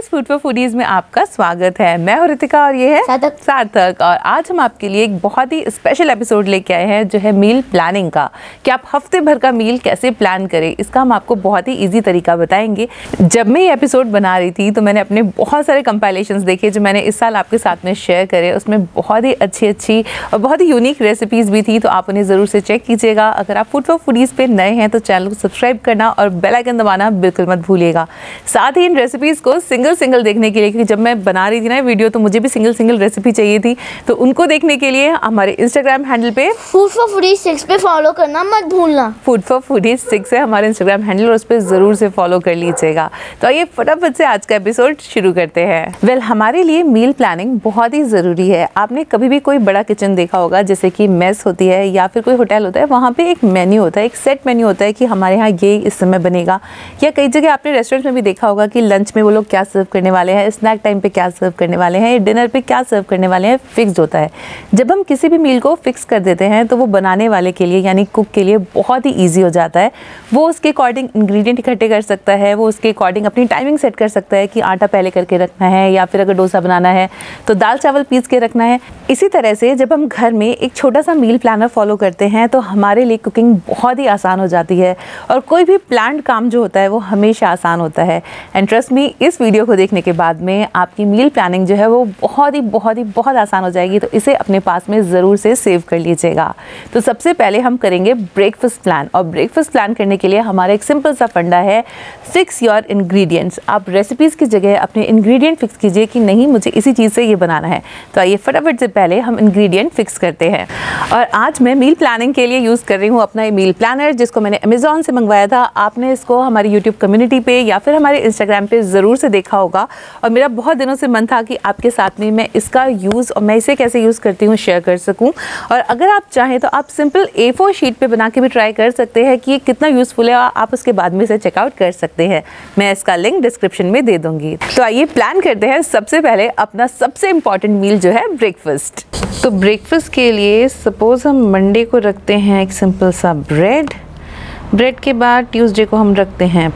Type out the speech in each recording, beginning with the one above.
Guys, food for foodies में आपका स्वागत है। मैं हूं रितिका और ये है सार्थक। और आज हम आपके लिए एक बहुत ही स्पेशल एपिसोड लेके आए हैं जो है मील प्लानिंग का, कि आप हफ्ते भर का मील कैसे प्लान करें। इसका हम आपको बहुत ही इजी तरीका बताएंगे। जब मैं ये एपिसोड बना रही थी तो मैंने अपने बहुत सारे कंपाइलेशंस देखे जो मैंने इस साल आपके साथ में शेयर करे। उसमें बहुत ही अच्छी और बहुत ही यूनिक रेसिपीज़ भी थी, तो आप उन्हें ज़रूर से चेक कीजिएगा। अगर आप फूड फॉर फूडीज़ पे नए हैं तो चैनल को सब्सक्राइब करना और बेल आइकन दबाना बिल्कुल मत भूलिएगा। साथ ही इन रेसिपीज़ को सिंगल देखने के लिए, क्योंकि जब मैं बना रही थी ना वीडियो तो मुझे भी सिंगल रेसिपी चाहिए थी, तो उनको देखने के लिए हमारे इंस्टाग्राम हैंडल पे फूड फॉर फूडीज 6 पे फॉलो करना मत भूलना। फूड फॉर फूडीज 6 है हमारे इंस्टाग्राम हैंडल, और उस पर ज़रूर से फॉलो कर लीजिएगा। तो आइए फटाफट से आज का एपिसोड शुरू करते हैं। हमारे लिए मील प्लानिंग बहुत ही ज़रूरी है। आपने कभी भी कोई बड़ा किचन देखा होगा, जैसे कि मेस होती है या फिर कोई होटल होता है, वहाँ पे एक मेन्यू होता है, एक सेट मेन्यू होता है कि हमारे यहाँ ये इस समय बनेगा। या कई जगह आपने रेस्टोरेंट में भी देखा होगा कि लंच में वो लोग क्या सर्व करने वाले हैं, स्नैक टाइम पे क्या सर्व करने वाले हैं, डिनर पे क्या सर्व करने वाले हैं, फिक्स्ड होता है। जब हम किसी भी मील को फिक्स कर देते हैं तो वो बनाने वाले के लिए यानी कुक के लिए बहुत ही ईजी हो जाता है। वो उसके अकॉर्डिंग इंग्रेडिएंट इकट्ठे कर सकता है, वो उसके अकॉर्डिंग अपनी टाइमिंग सेट कर सकता है कि आटा पहले करके रखना है, या फिर अगर डोसा बनाना है तो दाल चावल पीस के रखना है। इसी तरह से जब हम घर में एक छोटा सा मील प्लानर फॉलो करते हैं तो हमारे लिए कुकिंग बहुत ही आसान हो जाती है, और कोई भी प्लान्ड काम जो होता है वो हमेशा आसान होता है। एंड ट्रस्ट मी, इस वीडियो को देखने के बाद में आपकी मील प्लानिंग जो है वो बहुत आसान हो जाएगी। तो इसे अपने पास में ज़रूर से सेव कर लीजिएगा। तो सबसे पहले हम करेंगे ब्रेकफास्ट प्लान, और ब्रेकफास्ट प्लान करने के लिए हमारा एक सिंपल सा फंडा है, फिक्स योर इंग्रेडिएंट्स। आप रेसिपीज़ की जगह अपने इंग्रेडिएंट फिक्स कीजिए कि नहीं मुझे इसी चीज़ से ये बनाना है। तो आइए फटाफट से पहले हम इंग्रेडिएंट फिक्स करते हैं। और आज मैं मील प्लानिंग के लिए यूज़ कर रही हूँ अपना ये मील प्लानर, जिसको मैंने अमेज़ॉन से मंगवाया था। आपने इसको हमारी यूट्यूब कम्युनिटी पे या फिर हमारे इंस्टाग्राम पे ज़रूर से देखा होगा, और मेरा बहुत दिनों से मन था कि आपके साथ में मैं इसका यूज़ और मैं इसे कैसे यूज़ करती हूँ शेयर कर सकूँ। और अगर आप चाहें तो आप सिंपल A4 शीट पे बना के भी ट्राई कर सकते हैं कि ये कितना यूज़फुल है, आप उसके बाद में इसे चेकआउट कर सकते हैं। मैं इसका लिंक डिस्क्रिप्शन में दे दूँगी। तो आइए प्लान करते हैं सबसे पहले अपना सबसे इम्पॉर्टेंट मील जो है ब्रेकफास्ट। तो ब्रेकफास्ट के लिए सपोज़ हम मंडे को रखते हैं एक सिंपल सा ब्रेड के बाद ट्यूसडे को हम रखते हैं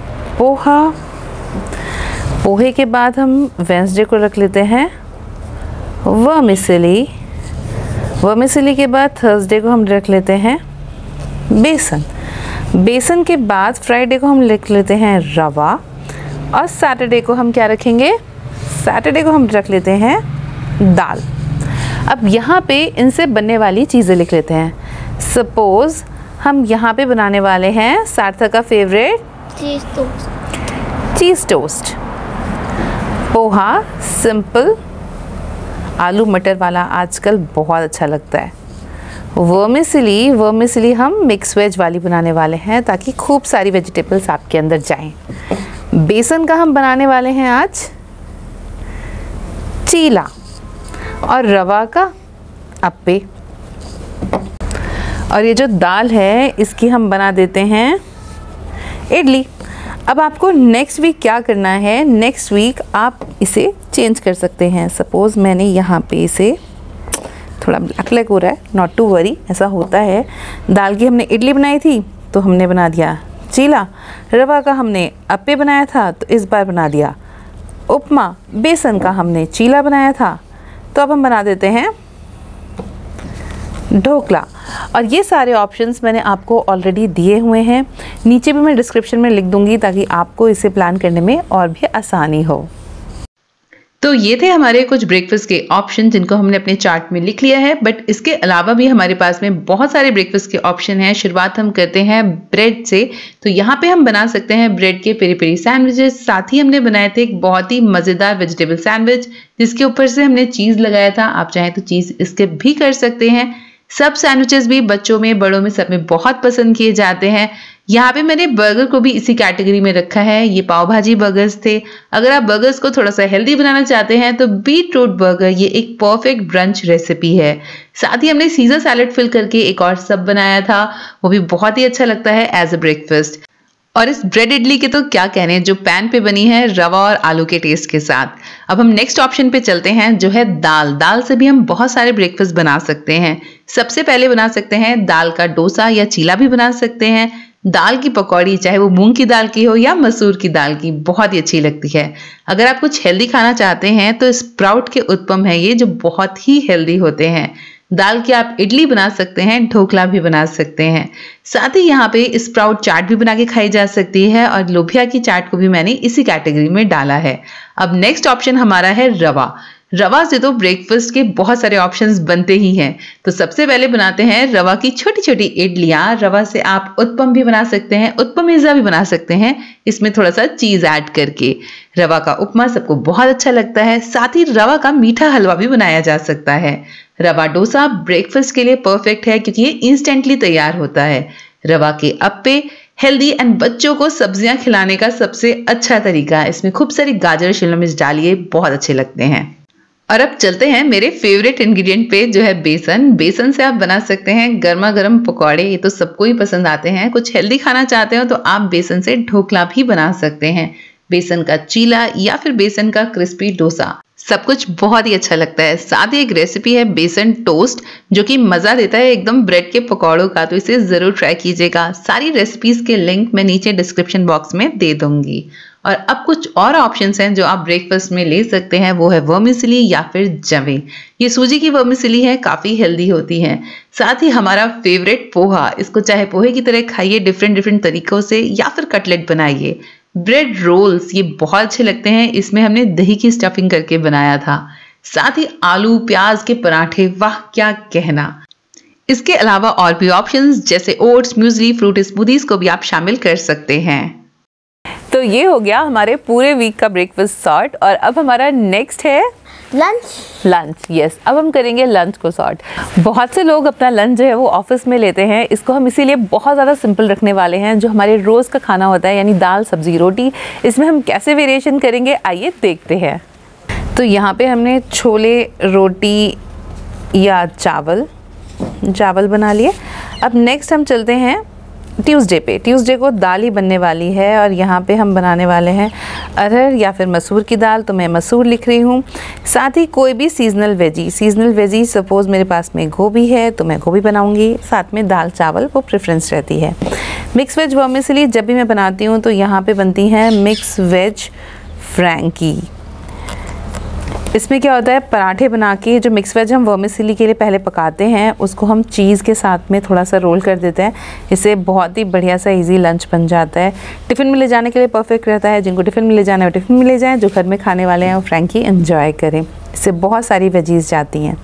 पोहे के बाद हम वेंसडे को रख लेते हैं वर्मिसेली के बाद थर्सडे को हम रख लेते हैं बेसन के बाद फ्राइडे को हम लिख लेते हैं रवा, और सैटरडे को हम क्या रखेंगे, सैटरडे को हम रख लेते हैं दाल। अब यहाँ पे इनसे बनने वाली चीज़ें लिख लेते हैं। सपोज़ हम यहाँ पे बनाने वाले हैं सार्थक का फेवरेट चीज़ टोस्ट, पोहा सिंपल आलू मटर वाला आजकल बहुत अच्छा लगता है। वर्मिसेली हम मिक्स वेज वाली बनाने वाले हैं ताकि खूब सारी वेजिटेबल्स आपके अंदर जाएं। बेसन का हम बनाने वाले हैं आज चीला, और रवा का अप्पे। और ये जो दाल है इसकी हम बना देते हैं इडली। अब आपको नेक्स्ट वीक क्या करना है, नेक्स्ट वीक आप इसे चेंज कर सकते हैं। सपोज़ मैंने यहाँ पे इसे थोड़ा ब्लैक हो रहा है, नॉट टू वरी, ऐसा होता है। दाल की हमने इडली बनाई थी तो हमने बना दिया चीला, रवा का हमने अप्पे बनाया था तो इस बार बना दिया उपमा, बेसन का हमने चीला बनाया था तो अब हम बना देते हैं ढोकला। और ये सारे ऑप्शंस मैंने आपको ऑलरेडी दिए हुए हैं, नीचे भी मैं डिस्क्रिप्शन में लिख दूंगी ताकि आपको इसे प्लान करने में और भी आसानी हो। तो ये थे हमारे कुछ ब्रेकफास्ट के ऑप्शन जिनको हमने अपने चार्ट में लिख लिया है, बट इसके अलावा भी हमारे पास में बहुत सारे ब्रेकफास्ट के ऑप्शन हैं। शुरुआत हम करते हैं ब्रेड से। तो यहाँ पे हम बना सकते हैं ब्रेड के पेरी पेरी सैंडविचेस। साथ ही हमने बनाए थे एक बहुत ही मज़ेदार वेजिटेबल सैंडविच जिसके ऊपर से हमने चीज़ लगाया था। आप चाहें तो चीज़ स्किप भी कर सकते हैं। सब सैंडविचेस भी बच्चों में बड़ों में सब में बहुत पसंद किए जाते हैं। यहाँ पे मैंने बर्गर को भी इसी कैटेगरी में रखा है। ये पाव भाजी बर्गर्स थे। अगर आप बर्गर्स को थोड़ा सा हेल्दी बनाना चाहते हैं तो बीट रूट बर्गर ये एक परफेक्ट ब्रंच रेसिपी है। साथ ही हमने सीजर सैलेड फिल करके एक और सब बनाया था, वो भी बहुत ही अच्छा लगता है एज अ ब्रेकफास्ट। और इस ब्रेड इडली के तो क्या कहने, जो पैन पे बनी है रवा और आलू के टेस्ट के साथ। अब हम नेक्स्ट ऑप्शन पे चलते हैं जो है दाल से भी हम बहुत सारे ब्रेकफास्ट बना सकते हैं। सबसे पहले बना सकते हैं दाल का डोसा या चीला भी बना सकते हैं। दाल की पकौड़ी, चाहे वो मूंग की दाल की हो या मसूर की दाल की, बहुत ही अच्छी लगती है। अगर आप कुछ हेल्दी खाना चाहते हैं तो स्प्राउट के उत्पम है ये, जो बहुत ही हेल्दी होते हैं। दाल की आप इडली बना सकते हैं, ढोकला भी बना सकते हैं। साथ ही यहाँ पे स्प्राउट चाट भी बना के खाई जा सकती है और लोबिया की चाट को भी मैंने इसी कैटेगरी में डाला है। अब नेक्स्ट ऑप्शन हमारा है रवा। रवा से तो ब्रेकफास्ट के बहुत सारे ऑप्शंस बनते ही हैं। तो सबसे पहले बनाते हैं रवा की छोटी छोटी इडलियां। रवा से आप उत्पम भी बना सकते हैं, उत्पमेज़ा भी बना सकते हैं, इसमें थोड़ा सा चीज ऐड करके। रवा का उपमा सबको बहुत अच्छा लगता है। साथ ही रवा का मीठा हलवा भी बनाया जा सकता है। रवा डोसा ब्रेकफास्ट के लिए परफेक्ट है क्योंकि ये इंस्टेंटली तैयार होता है। रवा के अप्पे हेल्दी एंड बच्चों को सब्जियां खिलाने का सबसे अच्छा तरीका है। इसमें खूब सारी गाजर शिमला मिर्च डालिए, बहुत अच्छे लगते हैं। और अब चलते हैं मेरे फेवरेट इंग्रेडिएंट पे, जो है बेसन। बेसन से आप बना सकते हैं गर्मा गर्म पकौड़े, ये तो सबको ही पसंद आते हैं। कुछ हेल्दी खाना चाहते हो तो आप बेसन से ढोकला भी बना सकते हैं, बेसन का चीला या फिर बेसन का क्रिस्पी डोसा, सब कुछ बहुत ही अच्छा लगता है। साथ ही एक रेसिपी है बेसन टोस्ट, जो कि मजा देता है एकदम ब्रेड के पकौड़ों का, तो इसे जरूर ट्राई कीजिएगा। सारी रेसिपीज के लिंक मैं नीचे डिस्क्रिप्शन बॉक्स में दे दूंगी। और अब कुछ और ऑप्शंस हैं जो आप ब्रेकफास्ट में ले सकते हैं, वो है वर्मिसेली या फिर जवे। ये सूजी की वर्मिसेली है, काफी हेल्दी होती है। साथ ही हमारा फेवरेट पोहा, इसको चाहे पोहे की तरह खाइए डिफरेंट डिफरेंट तरीकों से, या फिर कटलेट बनाइए। ब्रेड रोल्स, ये बहुत अच्छे लगते हैं, इसमें हमने दही की स्टफिंग करके बनाया था। साथ ही आलू प्याज के पराठे, वाह क्या कहना। इसके अलावा और भी ऑप्शंस जैसे ओट्स, म्यूजली, फ्रूट स्मूदीज को भी आप शामिल कर सकते हैं। तो ये हो गया हमारे पूरे वीक का ब्रेकफास्ट सॉर्ट। और अब हमारा नेक्स्ट है लंच। यस, अब हम करेंगे लंच को सॉर्ट। बहुत से लोग अपना लंच जो है वो ऑफिस में लेते हैं, इसको हम इसीलिए बहुत ज़्यादा सिंपल रखने वाले हैं। जो हमारे रोज़ का खाना होता है, यानी दाल सब्जी रोटी, इसमें हम कैसे वेरिएशन करेंगे, आइए देखते हैं। तो यहाँ पे हमने छोले रोटी या चावल बना लिए। अब नेक्स्ट हम चलते हैं ट्यूसडे पे। ट्यूसडे को दाल ही बनने वाली है और यहाँ पे हम बनाने वाले हैं अरहर या फिर मसूर की दाल, तो मैं मसूर लिख रही हूँ। साथ ही कोई भी सीजनल वेजी, सपोज़ मेरे पास में गोभी है तो मैं गोभी बनाऊँगी, साथ में दाल चावल वो प्रेफरेंस रहती है। मिक्स वेज वर्मिसेली जब भी मैं बनाती हूँ तो यहाँ पे बनती हैं मिक्स वेज फ्रैंकी। इसमें क्या होता है, पराठे बना के जो मिक्स वेज हम वर्मिसेली के लिए पहले पकाते हैं, उसको हम चीज़ के साथ में थोड़ा सा रोल कर देते हैं। इससे बहुत ही बढ़िया सा इजी लंच बन जाता है। टिफ़िन में ले जाने के लिए परफेक्ट रहता है। जिनको टिफ़िन में ले जाना है वो टिफ़िन में ले जाएं, जो घर में खाने वाले हैं वो फ्रैंकी एंजॉय करें। इससे बहुत सारी वेजीज जाती हैं।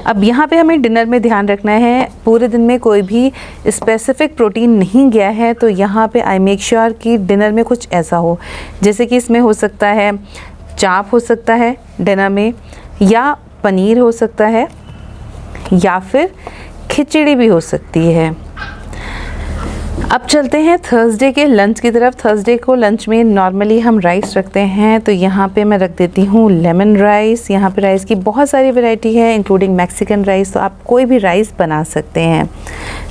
अब यहाँ पे हमें डिनर में ध्यान रखना है, पूरे दिन में कोई भी स्पेसिफिक प्रोटीन नहीं गया है, तो यहाँ पे आई मेक श्योर कि डिनर में कुछ ऐसा हो, जैसे कि इसमें हो सकता है चाप हो सकता है डिनर में, या पनीर हो सकता है, या फिर खिचड़ी भी हो सकती है। अब चलते हैं थर्सडे के लंच की तरफ। थर्सडे को लंच में नॉर्मली हम राइस रखते हैं, तो यहाँ पे मैं रख देती हूँ लेमन राइस। यहाँ पे राइस की बहुत सारी वैरायटी है, इंक्लूडिंग मैक्सिकन राइस, तो आप कोई भी राइस बना सकते हैं।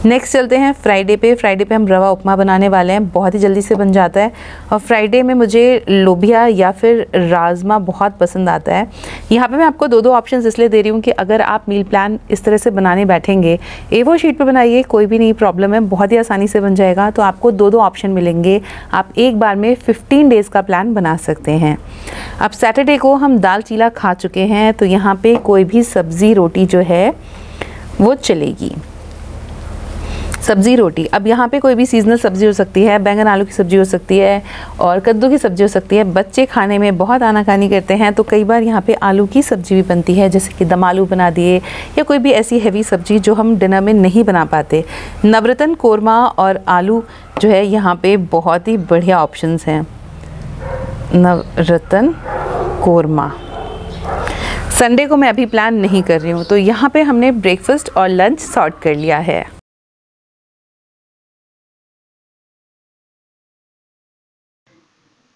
नेक्स्ट चलते हैं फ्राइडे पे। फ्राइडे पे हम रवा उपमा बनाने वाले हैं, बहुत ही जल्दी से बन जाता है। और फ्राइडे में मुझे लोबिया या फिर राजमा बहुत पसंद आता है। यहाँ पे मैं आपको दो ऑप्शंस इसलिए दे रही हूँ कि अगर आप मील प्लान इस तरह से बनाने बैठेंगे, A4 शीट पे बनाइए, कोई भी नहीं प्रॉब्लम है, बहुत ही आसानी से बन जाएगा। तो आपको दो ऑप्शन मिलेंगे, आप एक बार में 15 डेज़ का प्लान बना सकते हैं। अब सैटरडे को हम दाल चीला खा चुके हैं, तो यहाँ पे कोई भी सब्ज़ी रोटी जो है वो चलेगी। सब्ज़ी रोटी, अब यहाँ पे कोई भी सीजनल सब्ज़ी हो सकती है, बैंगन आलू की सब्ज़ी हो सकती है और कद्दू की सब्ज़ी हो सकती है। बच्चे खाने में बहुत आनाकानी करते हैं, तो कई बार यहाँ पे आलू की सब्ज़ी भी बनती है, जैसे कि दम आलू बना दिए, या कोई भी ऐसी हैवी सब्ज़ी जो हम डिनर में नहीं बना पाते। नवरत्न कोरमा और आलू जो है यहाँ पे बहुत ही बढ़िया ऑप्शंस हैं। नवरत्न कोरमा संडे को मैं अभी प्लान नहीं कर रही हूँ, तो यहाँ पे हमने ब्रेकफास्ट और लंच सॉर्ट कर लिया है।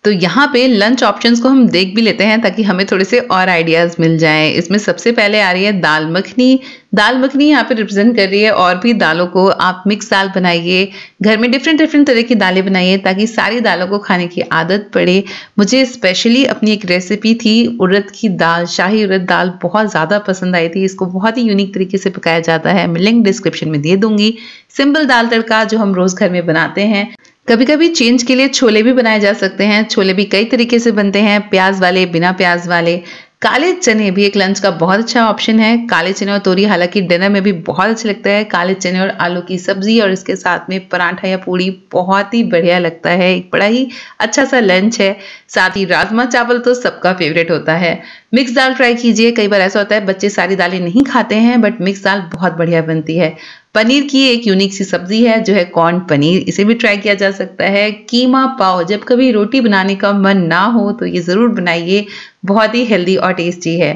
तो यहाँ पे लंच ऑप्शंस को हम देख भी लेते हैं ताकि हमें थोड़े से और आइडियाज़ मिल जाएं। इसमें सबसे पहले आ रही है दाल मखनी। दाल मखनी यहाँ पे रिप्रेजेंट कर रही है और भी दालों को। आप मिक्स दाल बनाइए, घर में डिफरेंट तरह की दालें बनाइए ताकि सारी दालों को खाने की आदत पड़े। मुझे स्पेशली अपनी एक रेसिपी थी उड़द की दाल, शाही उड़द दाल, बहुत ज़्यादा पसंद आई थी। इसको बहुत ही यूनिक तरीके से पकाया जाता है, मैं लिंक डिस्क्रिप्शन में दे दूंगी। सिंपल दाल तड़का जो हम रोज़ घर में बनाते हैं। कभी कभी चेंज के लिए छोले भी बनाए जा सकते हैं। छोले भी कई तरीके से बनते हैं, प्याज वाले, बिना प्याज वाले। काले चने भी एक लंच का बहुत अच्छा ऑप्शन है। काले चने और तोरी हालांकि डिनर में भी बहुत अच्छा लगता है। काले चने और आलू की सब्जी और इसके साथ में पराठा या पूड़ी बहुत ही बढ़िया लगता है, एक बड़ा ही अच्छा सा लंच है। साथ ही राजमा चावल तो सबका फेवरेट होता है। मिक्स दाल ट्राई कीजिए। कई बार ऐसा होता है बच्चे सारी दालें नहीं खाते हैं, बट मिक्स दाल बहुत बढ़िया बनती है। पनीर की एक यूनिक सी सब्जी है जो है कॉर्न पनीर, इसे भी ट्राई किया जा सकता है। कीमा पाव, जब कभी रोटी बनाने का मन ना हो तो ये जरूर बनाइए, बहुत ही हेल्दी और टेस्टी है।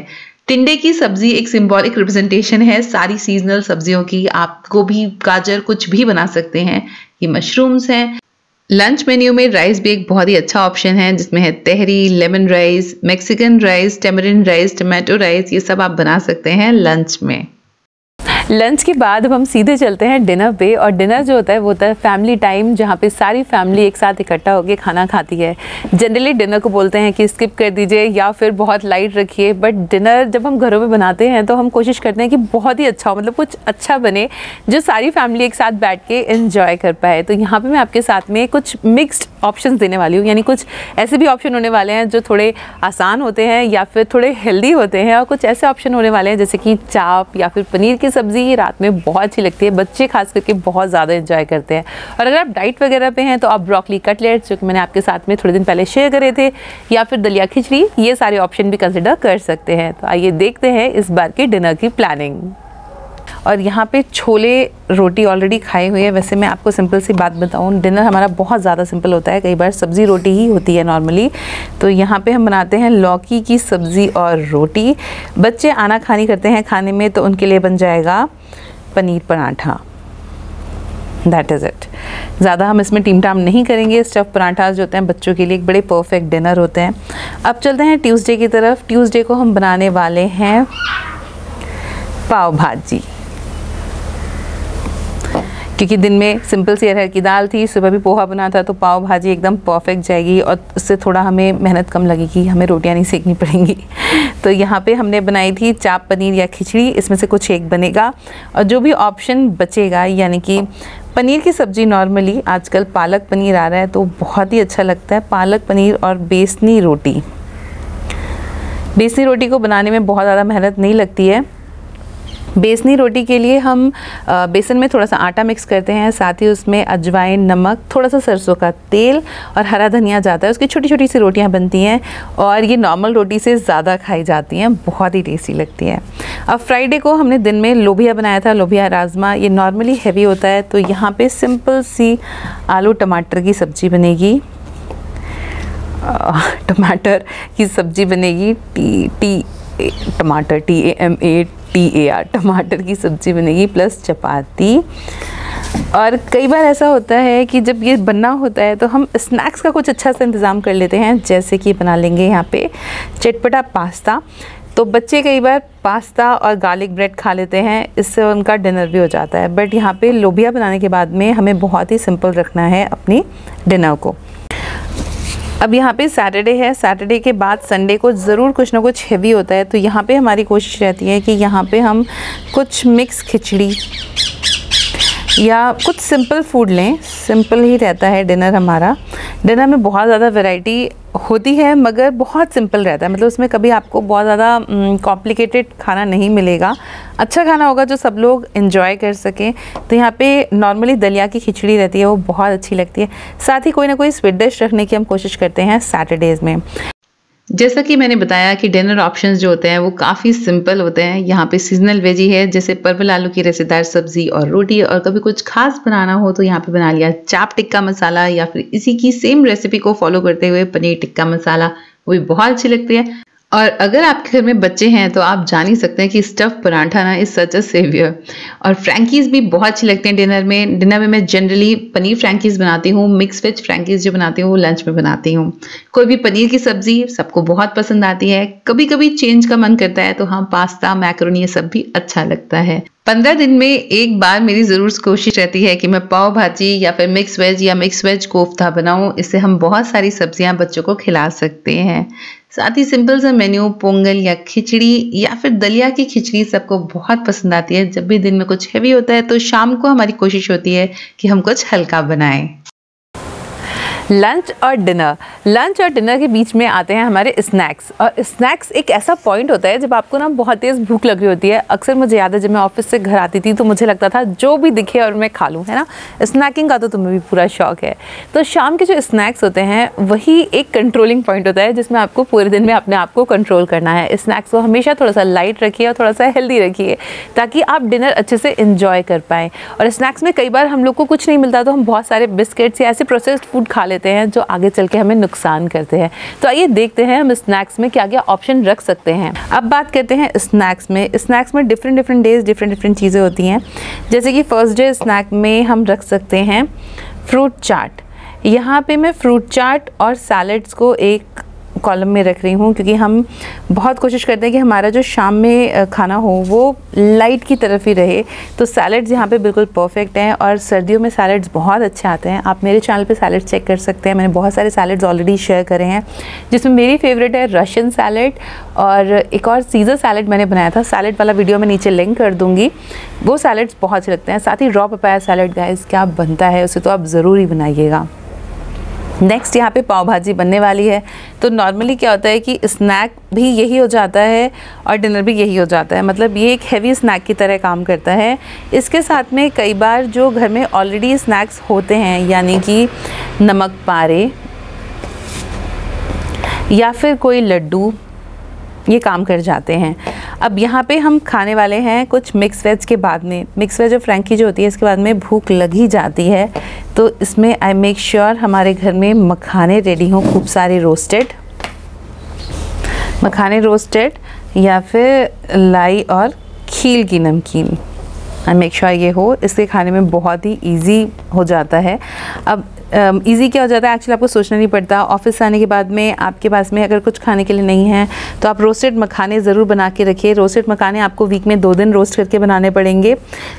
टिंडे की सब्जी एक सिंबॉलिक रिप्रेजेंटेशन है सारी सीजनल सब्जियों की। आप गोभी, गाजर कुछ भी बना सकते हैं। ये मशरूम्स हैं। लंच मेन्यू में राइस भी एक बहुत ही अच्छा ऑप्शन है जिसमें है तहरी, lemon rice, Mexican rice, tamarind rice, tomato rice, ये सब आप बना सकते हैं लंच में। लंच के बाद अब हम सीधे चलते हैं डिनर पे, और डिनर जो होता है वो होता है फैमिली टाइम, जहाँ पे सारी फैमिली एक साथ इकट्ठा होकर खाना खाती है। जनरली डिनर को बोलते हैं कि स्किप कर दीजिए या फिर बहुत लाइट रखिए, बट डिनर जब हम घरों में बनाते हैं तो हम कोशिश करते हैं कि बहुत ही अच्छा हो, मतलब कुछ अच्छा बने जो सारी फैमिली एक साथ बैठ के एंजॉय कर पाए। तो यहाँ पर मैं आपके साथ में कुछ मिक्स्ड ऑप्शन देने वाली हूँ, यानी कुछ ऐसे भी ऑप्शन होने वाले हैं जो थोड़े आसान होते हैं या फिर थोड़े हेल्दी होते हैं, और कुछ ऐसे ऑप्शन होने वाले हैं जैसे कि चाप या फिर पनीर की सब्ज़ी। ये रात में बहुत अच्छी लगती है, बच्चे खास करके बहुत ज़्यादा एंजॉय करते हैं। और अगर आप डाइट वगैरह पे हैं तो आप ब्रोकली कटलेट्स, जो कि मैंने आपके साथ में थोड़े दिन पहले शेयर करे थे, या फिर दलिया खिचड़ी, ये सारे ऑप्शन भी कंसिडर कर सकते हैं। तो आइए देखते हैं इस बार की डिनर की प्लानिंग। और यहाँ पे छोले रोटी ऑलरेडी खाए हुए हैं। वैसे मैं आपको सिंपल सी बात बताऊँ, डिनर हमारा बहुत ज़्यादा सिंपल होता है, कई बार सब्ज़ी रोटी ही होती है नॉर्मली। तो यहाँ पे हम बनाते हैं लौकी की सब्ज़ी और रोटी। बच्चे आनाकानी करते हैं खाने में, तो उनके लिए बन जाएगा paneer paratha. That is it. ज़्यादा हम इसमें टीम टाम नहीं करेंगे। स्टफ़ पराठास जो होते हैं बच्चों के लिए एक बड़े परफेक्ट डिनर होते हैं। अब चलते हैं ट्यूसडे की तरफ। ट्यूसडे को हम बनाने वाले हैं पाव भाजी, क्योंकि दिन में सिंपल सी अरहर की दाल थी, सुबह भी पोहा बना था, तो पाव भाजी एकदम परफेक्ट जाएगी और उससे थोड़ा हमें मेहनत कम लगेगी, हमें रोटियां नहीं सेकनी पड़ेंगी। तो यहाँ पे हमने बनाई थी चाप पनीर या खिचड़ी, इसमें से कुछ एक बनेगा। और जो भी ऑप्शन बचेगा, यानी कि पनीर की सब्ज़ी, नॉर्मली आजकल पालक पनीर आ रहा है तो बहुत ही अच्छा लगता है, पालक पनीर और बेसनी रोटी। बेसनी रोटी को बनाने में बहुत ज़्यादा मेहनत नहीं लगती है। बेसनी रोटी के लिए हम बेसन में थोड़ा सा आटा मिक्स करते हैं, साथ ही उसमें अजवाइन, नमक, थोड़ा सा सरसों का तेल और हरा धनिया जाता है। उसकी छोटी छोटी सी रोटियां बनती हैं और ये नॉर्मल रोटी से ज़्यादा खाई जाती हैं, बहुत ही टेस्टी लगती है। अब फ्राइडे को हमने दिन में लोबिया बनाया था, लोबिया राजमा। ये नॉर्मली हैवी होता है, तो यहाँ पर सिंपल सी आलू टमाटर की सब्ज़ी बनेगी। टमाटर की सब्ज़ी बनेगी, टमाटर TAMATAR, टमाटर की सब्ज़ी बनेगी प्लस चपाती। और कई बार ऐसा होता है कि जब ये बनना होता है तो हम स्नैक्स का कुछ अच्छा सा इंतज़ाम कर लेते हैं, जैसे कि बना लेंगे यहाँ पे चटपटा पास्ता। तो बच्चे कई बार पास्ता और गार्लिक ब्रेड खा लेते हैं, इससे उनका डिनर भी हो जाता है। बट यहाँ पे लोबिया बनाने के बाद में हमें बहुत ही सिंपल रखना है अपनी डिनर को। अब यहाँ पे सैटरडे है, सैटरडे के बाद संडे को ज़रूर कुछ ना कुछ हेवी होता है, तो यहाँ पे हमारी कोशिश रहती है कि यहाँ पे हम कुछ मिक्स खिचड़ी या कुछ सिंपल फूड लें। सिंपल ही रहता है डिनर हमारा। डिनर में बहुत ज़्यादा वैरायटी होती है मगर बहुत सिंपल रहता है, मतलब उसमें कभी आपको बहुत ज़्यादा कॉम्प्लिकेटेड खाना नहीं मिलेगा। अच्छा खाना होगा जो सब लोग एंजॉय कर सकें। तो यहाँ पे नॉर्मली दलिया की खिचड़ी रहती है, वो बहुत अच्छी लगती है। साथ ही कोई ना कोई स्वीट डिश रखने की हम कोशिश करते हैं सैटरडेज़ में। जैसा कि मैंने बताया कि डिनर ऑप्शंस जो होते हैं वो काफ़ी सिंपल होते हैं। यहाँ पे सीजनल वेजी है, जैसे परवल आलू की रसेदार सब्जी और रोटी। और कभी कुछ खास बनाना हो तो यहाँ पे बना लिया चाप टिक्का मसाला, या फिर इसी की सेम रेसिपी को फॉलो करते हुए पनीर टिक्का मसाला, वो भी बहुत अच्छी लगती है। और अगर आपके घर में बच्चे हैं तो आप जान ही सकते हैं कि स्टफ पराठा ना इज सच अ सेवियर। और फ्रैंकीज भी बहुत अच्छी लगती हैं डिनर में। डिनर में मैं जनरली पनीर फ्रैंकीज बनाती हूँ, मिक्स वेज फ्रैंकीज जो बनाती हूँ वो लंच में बनाती हूँ। कोई भी पनीर की सब्जी सबको बहुत पसंद आती है। कभी कभी चेंज का मन करता है तो हाँ, पास्ता मैक्रोनी ये सब भी अच्छा लगता है। 15 दिन में एक बार मेरी जरूर कोशिश रहती है कि मैं पाव भाजी या फिर मिक्स वेज या मिक्स वेज कोफ्ता बनाऊं। इससे हम बहुत सारी सब्जियां बच्चों को खिला सकते हैं। साथ ही सिंपल सा मेन्यू पोंगल या खिचड़ी या फिर दलिया की खिचड़ी सबको बहुत पसंद आती है। जब भी दिन में कुछ हैवी होता है तो शाम को हमारी कोशिश होती है कि हम कुछ हल्का बनाएं। लंच और डिनर के बीच में आते हैं हमारे स्नैक्स। और स्नैक्स एक ऐसा पॉइंट होता है जब आपको ना बहुत तेज़ भूख लग रही होती है। अक्सर मुझे याद है जब मैं ऑफिस से घर आती थी तो मुझे लगता था जो भी दिखे और मैं खा लूँ, है ना। स्नैकिंग का तो तुम्हें भी पूरा शौक है। तो शाम के जो स्नैक्स होते हैं वही एक कंट्रोलिंग पॉइंट होता है जिसमें आपको पूरे दिन में अपने आप को कंट्रोल करना है। स्नैक्स को हमेशा थोड़ा सा लाइट रखिए और थोड़ा सा हेल्दी रखिए ताकि आप डिनर अच्छे से इंजॉय कर पाएँ। और स्नैक्स में कई बार हम लोग को कुछ नहीं मिलता तो हम बहुत सारे बिस्किट्स या ऐसे प्रोसेस्ड फूड खा लेते हैं जो आगे चल के हमें नुकसान करते हैं। तो आइए देखते हैं हम स्नैक्स में क्या क्या ऑप्शन रख सकते हैं। अब बात करते हैं स्नैक्स में डिफरेंट डेज डिफरेंट चीज़ें होती हैं। जैसे कि फर्स्ट डे स्नैक में हम रख सकते हैं फ्रूट चाट। यहाँ पे मैं फ्रूट चाट और सैलड्स को एक कॉलम में रख रही हूँ क्योंकि हम बहुत कोशिश करते हैं कि हमारा जो शाम में खाना हो वो लाइट की तरफ ही रहे। तो सैलड्स यहाँ पे बिल्कुल परफेक्ट हैं और सर्दियों में सैलड्स बहुत अच्छे आते हैं। आप मेरे चैनल पे सैलड चेक कर सकते हैं। मैंने बहुत सारे सैलड्स ऑलरेडी शेयर करे हैं जिसमें मेरी फेवरेट है रशियन सैलड और एक और सीज़र सैलड मैंने बनाया था। सैलड वाला वीडियो मैं नीचे लिंक कर दूँगी। वो सैलड्स बहुत अच्छे लगते हैं। साथ ही रॉ पपाया सैलड गाइस क्या बनता है, उसे तो आप ज़रूर ही बनाइएगा। नेक्स्ट यहाँ पे पाव भाजी बनने वाली है। तो नॉर्मली क्या होता है कि स्नैक भी यही हो जाता है और डिनर भी यही हो जाता है। मतलब ये एक हैवी स्नैक की तरह काम करता है। इसके साथ में कई बार जो घर में ऑलरेडी स्नैक्स होते हैं यानी कि नमक पारे या फिर कोई लड्डू, ये काम कर जाते हैं। अब यहाँ पे हम खाने वाले हैं कुछ मिक्स वेज के बाद में। मिक्स वेज और फ्रैंकी जो होती है इसके बाद में भूख लग ही जाती है। तो इसमें आई मेक श्योर हमारे घर में मखाने रेडी हों, खूब सारे रोस्टेड मखाने रोस्टेड या फिर लाई और खील की नमकीन। आई मेक श्योर ये हो। इसके खाने में बहुत ही ईजी हो जाता है। अब ईजी क्या हो जाता है, एक्चुअली आपको सोचना नहीं पड़ता। ऑफिस आने के बाद में आपके पास में अगर कुछ खाने के लिए नहीं है तो आप रोस्टेड मखाने ज़रूर बना के रखिए। रोस्टेड मखाने आपको वीक में 2 दिन रोस्ट करके बनाने पड़ेंगे,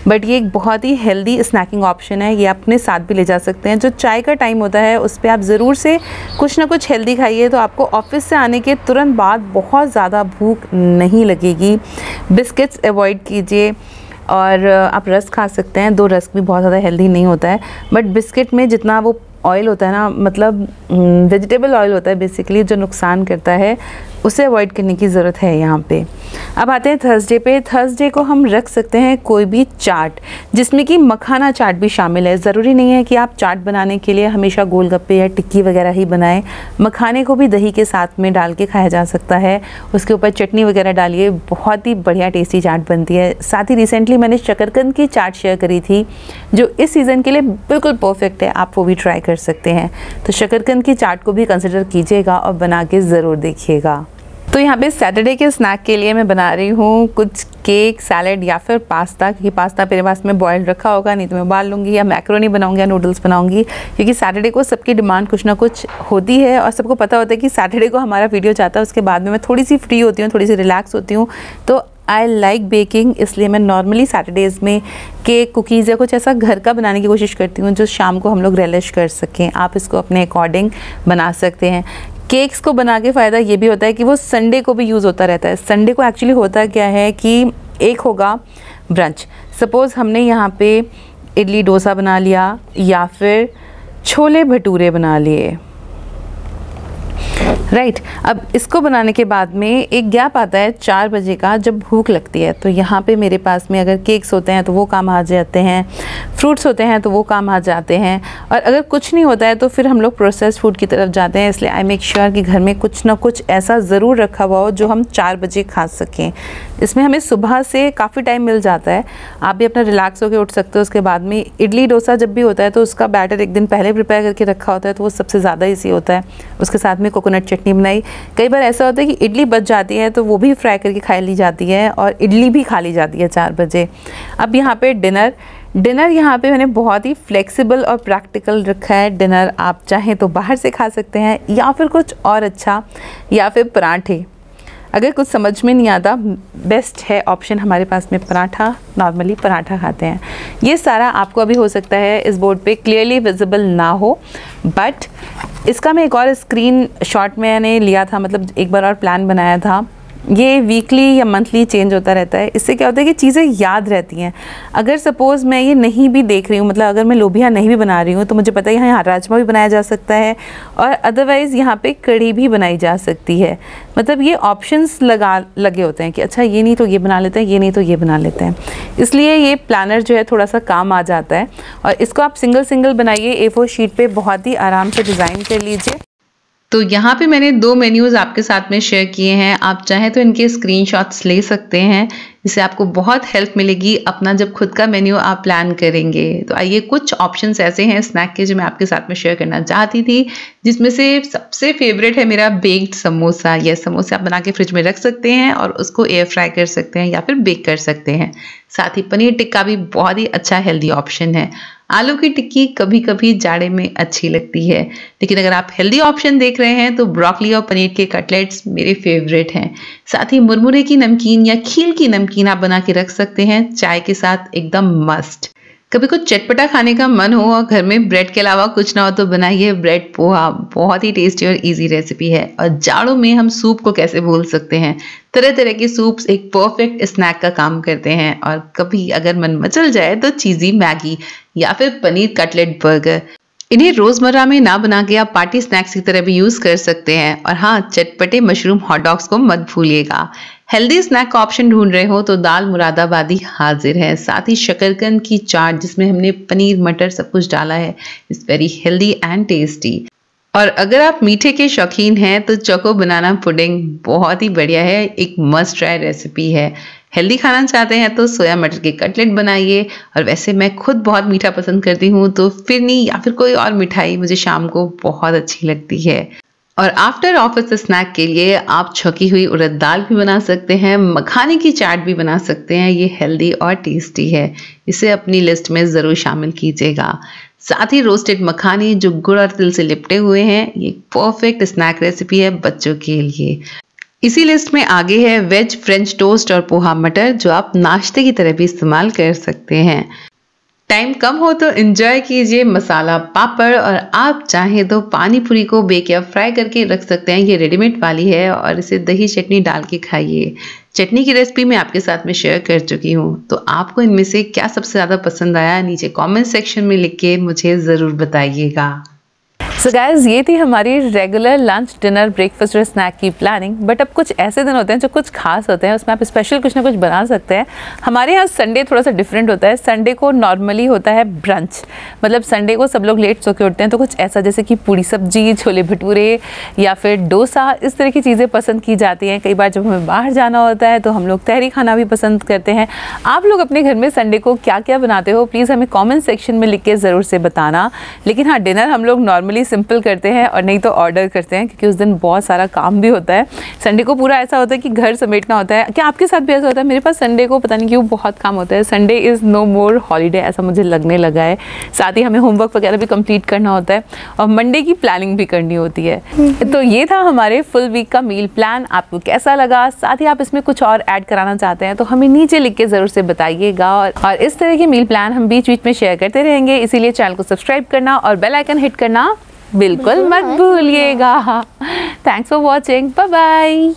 बट ये एक बहुत ही हेल्दी स्नैकिंग ऑप्शन है। ये अपने साथ भी ले जा सकते हैं। जो चाय का टाइम होता है उस पर आप ज़रूर से कुछ ना कुछ हेल्दी खाइए तो आपको ऑफिस से आने के तुरंत बाद बहुत ज़्यादा भूख नहीं लगेगी। बिस्किट्स अवॉइड कीजिए और आप रस्क खा सकते हैं। 2 रस्क भी बहुत ज़्यादा हेल्दी नहीं होता है, बट बिस्किट में जितना वो ऑयल होता है ना, मतलब वेजिटेबल ऑयल होता है बेसिकली, जो नुकसान करता है, उसे अवॉइड करने की ज़रूरत है यहाँ पे। अब आते हैं थर्सडे पे। थर्सडे को हम रख सकते हैं कोई भी चाट जिसमें कि मखाना चाट भी शामिल है। ज़रूरी नहीं है कि आप चाट बनाने के लिए हमेशा गोलगप्पे या टिक्की वगैरह ही बनाएं। मखाने को भी दही के साथ में डाल के खाया जा सकता है। उसके ऊपर चटनी वगैरह डालिए, बहुत ही बढ़िया टेस्टी चाट बनती है। साथ ही रिसेंटली मैंने शकरकंद की चाट शेयर करी थी जो इस सीज़न के लिए बिल्कुल परफेक्ट है। आप वो भी ट्राई कर सकते हैं। तो शकरकंद की चाट को भी कंसिडर कीजिएगा और बना के ज़रूर देखिएगा। तो यहाँ पे सैटरडे के स्नैक के लिए मैं बना रही हूँ कुछ केक, सैलड या फिर पास्ता, क्योंकि पास्ता मेरे पास में बॉइल्ड रखा होगा, नहीं तो मैं उबाल लूँगी या मैक्रोनी बनाऊँगी या नूडल्स बनाऊँगी। क्योंकि सैटरडे को सबकी डिमांड कुछ ना कुछ होती है और सबको पता होता है कि सैटरडे को हमारा वीडियो चाहता है। उसके बाद में मैं थोड़ी सी फ्री होती हूँ, थोड़ी सी रिलैक्स होती हूँ। तो आई लाइक बेकिंग, इसलिए मैं नॉर्मली सैटरडेज़ में केक, कुकीज़ या कुछ ऐसा घर का बनाने की कोशिश करती हूँ जो शाम को हम लोग रिलिश कर सकें। आप इसको अपने अकॉर्डिंग बना सकते हैं। केक्स को बना के फ़ायदा ये भी होता है कि वो संडे को भी यूज़ होता रहता है। संडे को एक्चुअली होता क्या है कि एक होगा ब्रंच। सपोज़ हमने यहाँ पे इडली डोसा बना लिया या फिर छोले भटूरे बना लिए, राइट। अब इसको बनाने के बाद में एक गैप आता है 4 बजे का जब भूख लगती है। तो यहाँ पे मेरे पास में अगर केक्स होते हैं तो वो काम आ जाते हैं, फ्रूट्स होते हैं तो वो काम आ जाते हैं, और अगर कुछ नहीं होता है तो फिर हम लोग प्रोसेस्ड फूड की तरफ जाते हैं। इसलिए आई मेक श्योर कि घर में कुछ ना कुछ ऐसा ज़रूर रखा हुआ हो जो हम 4 बजे खा सकें। इसमें हमें सुबह से काफ़ी टाइम मिल जाता है। आप भी अपना रिलैक्स होकर उठ सकते हो। उसके बाद में इडली डोसा जब भी होता है तो उसका बैटर एक दिन पहले प्रिपेयर करके रखा होता है तो वो सबसे ज़्यादा ईजी होता है। उसके साथ में कोकोनट चटनी बनाई। कई बार ऐसा होता है कि इडली बच जाती है तो वो भी फ्राई करके खा ली जाती है और इडली भी खा ली जाती है 4 बजे। अब यहाँ पे डिनर यहाँ पे मैंने बहुत ही फ्लेक्सिबल और प्रैक्टिकल रखा है। डिनर आप चाहें तो बाहर से खा सकते हैं या फिर कुछ और अच्छा, या फिर पराठे। अगर कुछ समझ में नहीं आता, बेस्ट है ऑप्शन हमारे पास में पराठा। नॉर्मली पराठा खाते हैं। ये सारा आपको अभी हो सकता है इस बोर्ड पे क्लियरली विजिबल ना हो, बट इसका मैं एक और स्क्रीन शॉट मैंने लिया था, मतलब एक बार और प्लान बनाया था। ये वीकली या मंथली चेंज होता रहता है। इससे क्या होता है कि चीज़ें याद रहती हैं। अगर सपोज़ मैं ये नहीं भी देख रही हूँ, मतलब अगर मैं लोबिया नहीं भी बना रही हूँ, तो मुझे पता है यहाँ राजमा भी बनाया जा सकता है और अदरवाइज़ यहाँ पे कढ़ी भी बनाई जा सकती है। मतलब ये ऑप्शंस लगे होते हैं कि अच्छा ये नहीं तो ये बना लेते हैं, ये नहीं तो ये बना लेते हैं। इसलिए ये प्लानर जो है थोड़ा सा काम आ जाता है। और इसको आप सिंगल बनाइए, A4 शीट पर बहुत ही आराम से डिज़ाइन कर लीजिए। तो यहाँ पे मैंने 2 मेन्यूज़ आपके साथ में शेयर किए हैं। आप चाहें तो इनके स्क्रीनशॉट्स ले सकते हैं, इससे आपको बहुत हेल्प मिलेगी अपना जब खुद का मेन्यू आप प्लान करेंगे। तो आइए, कुछ ऑप्शंस ऐसे हैं स्नैक के जो मैं आपके साथ में शेयर करना चाहती थी, जिसमें से सबसे फेवरेट है मेरा बेक्ड समोसा। यह समोसे आप बना के फ्रिज में रख सकते हैं और उसको एयर फ्राई कर सकते हैं या फिर बेक कर सकते हैं। साथ ही पनीर टिक्का भी बहुत ही अच्छा हेल्दी ऑप्शन है। आलू की टिक्की कभी कभी जाड़े में अच्छी लगती है, लेकिन अगर आप हेल्दी ऑप्शन देख रहे हैं तो ब्रोकली और पनीर के कटलेट्स मेरे फेवरेट हैं। साथ ही मुरमुरे की नमकीन या खील की नमकीन आप बना के रख सकते हैं, चाय के साथ एकदम मस्ट। कभी कुछ चटपटा खाने का मन हो और घर में ब्रेड के अलावा कुछ ना हो तो बनाइए ब्रेड पोहा। बहुत ही टेस्टी और इजी रेसिपी है। और जाड़ों में हम सूप को कैसे भूल सकते हैं। तरह तरह के सूप्स एक परफेक्ट स्नैक का काम करते हैं। और कभी अगर मन मचल जाए तो चीज़ी मैगी या फिर पनीर कटलेट बर्गर, इन्हें रोजमर्रा में ना बना के आप पार्टी स्नैक्स की तरह भी यूज कर सकते हैं। और हाँ, चटपटे मशरूम हॉट डॉग्स को मत भूलिएगा। हेल्दी स्नैक का ऑप्शन ढूंढ रहे हो तो दाल मुरादाबादी हाजिर है। साथ ही शकरकंद की चाट जिसमें हमने पनीर मटर सब कुछ डाला है, is very healthy and tasty. और अगर आप मीठे के शौकीन हैं तो चोको बनाना पुडिंग बहुत ही बढ़िया है, एक मस्ट ट्राई रेसिपी है। हेल्दी खाना चाहते हैं तो सोया मटर के कटलेट बनाइए। और वैसे मैं खुद बहुत मीठा पसंद करती हूँ, तो फिरनी या फिर कोई और मिठाई मुझे शाम को बहुत अच्छी लगती है। और आफ्टर ऑफिस स्नैक के लिए आप छौंकी हुई उड़द दाल भी बना सकते हैं, मखाने की चाट भी बना सकते हैं। ये हेल्दी और टेस्टी है, इसे अपनी लिस्ट में ज़रूर शामिल कीजिएगा। साथ ही रोस्टेड मखाने जो गुड़ और तिल से लिपटे हुए हैं, ये परफेक्ट स्नैक रेसिपी है बच्चों के लिए। इसी लिस्ट में आगे है वेज फ्रेंच टोस्ट और पोहा मटर, जो आप नाश्ते की तरह भी इस्तेमाल कर सकते हैं। टाइम कम हो तो एंजॉय कीजिए मसाला पापड़, और आप चाहें तो पानी पूरी को बेक या फ्राई करके रख सकते हैं। ये रेडीमेड वाली है और इसे दही चटनी डाल के खाइए। चटनी की रेसिपी मैं आपके साथ में शेयर कर चुकी हूँ, तो आपको इनमें से क्या सबसे ज़्यादा पसंद आया नीचे कमेंट सेक्शन में लिख के मुझे ज़रूर बताइएगा। सो गाइस, ये थी हमारी रेगुलर लंच डिनर ब्रेकफास्ट और स्नैक की प्लानिंग। बट अब कुछ ऐसे दिन होते हैं जो कुछ खास होते हैं, उसमें आप स्पेशल कुछ ना कुछ बना सकते हैं। हमारे यहाँ संडे थोड़ा सा डिफरेंट होता है। संडे को नॉर्मली होता है ब्रंच, मतलब संडे को सब लोग लेट सो के उठते हैं, तो कुछ ऐसा जैसे कि पूड़ी सब्जी, छोले भटूरे या फिर डोसा, इस तरह की चीज़ें पसंद की जाती हैं। कई बार जब हमें बाहर जाना होता है तो हम लोग तहरी खाना भी पसंद करते हैं। आप लोग अपने घर में संडे को क्या क्या बनाते हो, प्लीज़ हमें कॉमेंट सेक्शन में लिख के ज़रूर से बताना। लेकिन हाँ, डिनर हम लोग नॉर्मली सिंपल करते हैं और नहीं तो ऑर्डर करते हैं, क्योंकि उस दिन बहुत सारा काम भी होता है। संडे को पूरा ऐसा होता है कि घर समेटना होता है। क्या आपके साथ भी ऐसा होता है? मेरे पास संडे को पता नहीं क्यों बहुत काम होता है। Sunday is no more holiday, ऐसा मुझे लगने लगा है। साथ ही हमें होमवर्क वगैरह भी कंप्लीट करना होता है और मंडे की प्लानिंग भी करनी होती है। तो ये था हमारे फुल वीक का मील प्लान। आपको कैसा लगा? साथ ही आप इसमें कुछ और ऐड कराना चाहते हैं तो हमें नीचे लिख के ज़रूर से बताइएगा। और इस तरह के मील प्लान हम बीच बीच में शेयर करते रहेंगे, इसीलिए चैनल को सब्सक्राइब करना और बेल आइकन हिट करना बिल्कुल मत भूलिएगा। Thanks for watching, bye bye.